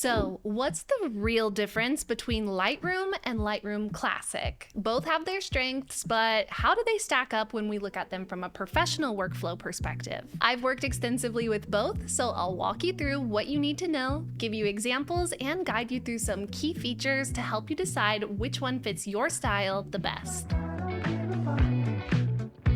So, what's the real difference between Lightroom and Lightroom Classic? Both have their strengths, but how do they stack up when we look at them from a professional workflow perspective? I've worked extensively with both, so I'll walk you through what you need to know, give you examples, and guide you through some key features to help you decide which one fits your style the best.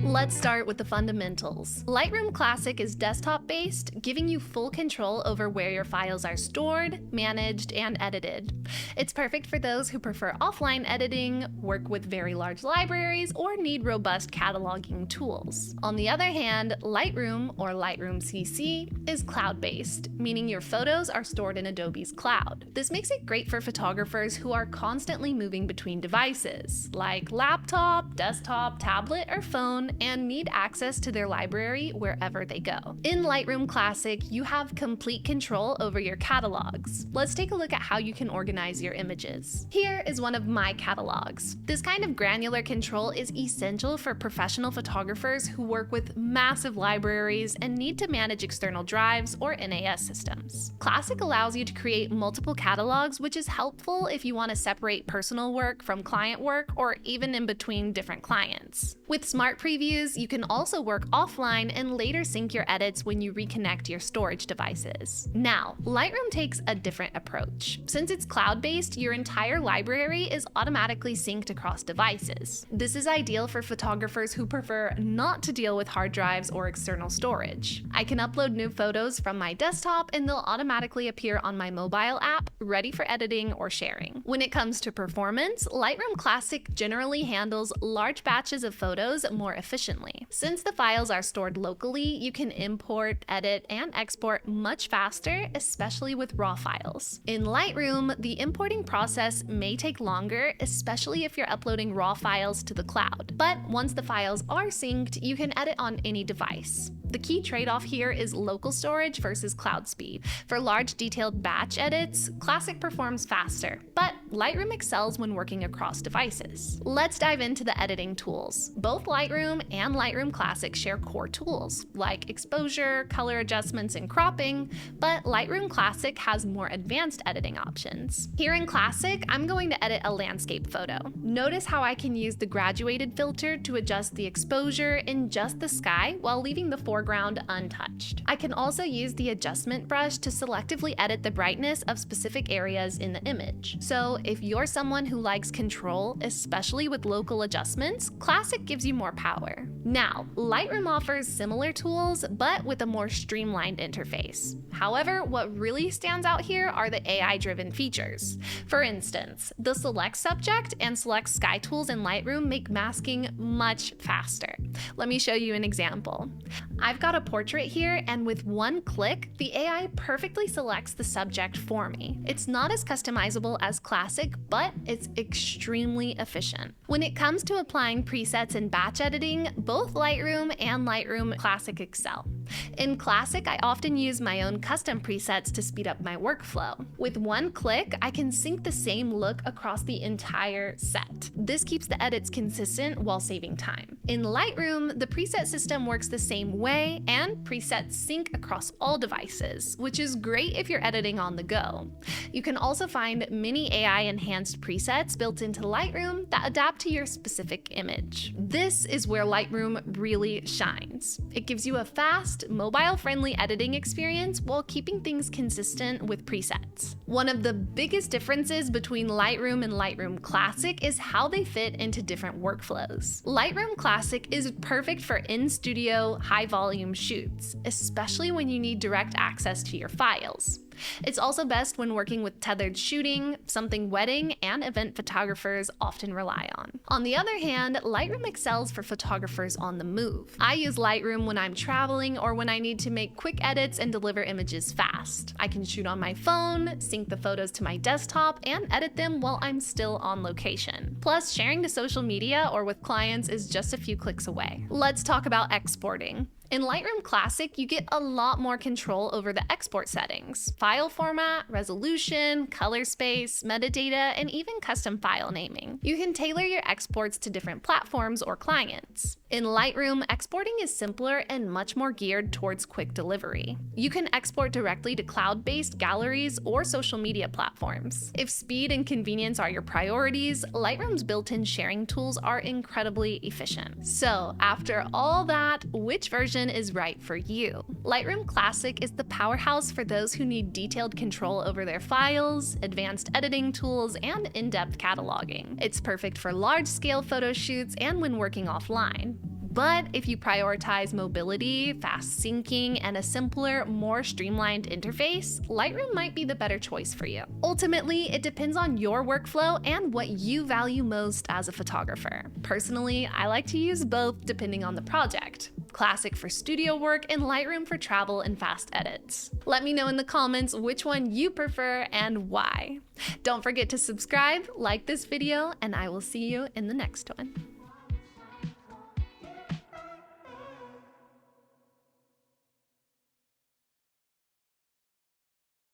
Let's start with the fundamentals. Lightroom Classic is desktop-based, giving you full control over where your files are stored, managed, and edited. It's perfect for those who prefer offline editing, work with very large libraries, or need robust cataloging tools. On the other hand, Lightroom, or Lightroom CC, is cloud-based, meaning your photos are stored in Adobe's cloud. This makes it great for photographers who are constantly moving between devices, like laptop, desktop, tablet, or phone, and need access to their library wherever they go. In Lightroom Classic, you have complete control over your catalogs. Let's take a look at how you can organize your images. Here is one of my catalogs. This kind of granular control is essential for professional photographers who work with massive libraries and need to manage external drives or NAS systems. Classic allows you to create multiple catalogs, which is helpful if you want to separate personal work from client work or even in between different clients. With Smart Preview, you can also work offline and later sync your edits when you reconnect your storage devices. Now, Lightroom takes a different approach. Since it's cloud-based, your entire library is automatically synced across devices. This is ideal for photographers who prefer not to deal with hard drives or external storage. I can upload new photos from my desktop and they'll automatically appear on my mobile app, ready for editing or sharing. When it comes to performance, Lightroom Classic generally handles large batches of photos more efficiently. Since the files are stored locally, you can import, edit, and export much faster, especially with RAW files. In Lightroom, the importing process may take longer, especially if you're uploading RAW files to the cloud. But once the files are synced, you can edit on any device. The key trade-off here is local storage versus cloud speed. For large detailed batch edits, Classic performs faster, but Lightroom excels when working across devices. Let's dive into the editing tools. Both Lightroom and Lightroom Classic share core tools, like exposure, color adjustments, and cropping, but Lightroom Classic has more advanced editing options. Here in Classic, I'm going to edit a landscape photo. Notice how I can use the graduated filter to adjust the exposure in just the sky while leaving the foreground untouched. I can also use the adjustment brush to selectively edit the brightness of specific areas in the image. So if you're someone who likes control, especially with local adjustments, Classic gives you more power. Now, Lightroom offers similar tools, but with a more streamlined interface. However, what really stands out here are the AI-driven features. For instance, the Select Subject and Select Sky tools in Lightroom make masking much faster. Let me show you an example. I've got a portrait here, and with one click, the AI perfectly selects the subject for me. It's not as customizable as Classic, but it's extremely efficient. When it comes to applying presets and batch editing, both Lightroom and Lightroom Classic excel. In Classic, I often use my own custom presets to speed up my workflow. With one click, I can sync the same look across the entire set. This keeps the edits consistent while saving time. In Lightroom, the preset system works the same way, and presets sync across all devices, which is great if you're editing on the go. You can also find many AI-enhanced presets built into Lightroom that adapt to your specific image. This is where Lightroom really shines. It gives you a fast, mobile-friendly editing experience while keeping things consistent with presets. One of the biggest differences between Lightroom and Lightroom Classic is how they fit into different workflows. Lightroom Classic is perfect for in-studio, high-volume shoots, especially when you need direct access to your files. It's also best when working with tethered shooting, something wedding and event photographers often rely on. On the other hand, Lightroom excels for photographers on the move. I use Lightroom when I'm traveling or when I need to make quick edits and deliver images fast. I can shoot on my phone, sync the photos to my desktop, and edit them while I'm still on location. Plus, sharing to social media or with clients is just a few clicks away. Let's talk about exporting. In Lightroom Classic, you get a lot more control over the export settings, file format, resolution, color space, metadata, and even custom file naming. You can tailor your exports to different platforms or clients. In Lightroom, exporting is simpler and much more geared towards quick delivery. You can export directly to cloud-based galleries or social media platforms. If speed and convenience are your priorities, Lightroom's built-in sharing tools are incredibly efficient. So, after all that, which version is right for you? Lightroom Classic is the powerhouse for those who need detailed control over their files, advanced editing tools, and in-depth cataloging. It's perfect for large-scale photo shoots and when working offline. But if you prioritize mobility, fast syncing, and a simpler, more streamlined interface, Lightroom might be the better choice for you. Ultimately, it depends on your workflow and what you value most as a photographer. Personally, I like to use both depending on the project. Classic for studio work and Lightroom for travel and fast edits. Let me know in the comments which one you prefer and why. Don't forget to subscribe, like this video, and I will see you in the next one.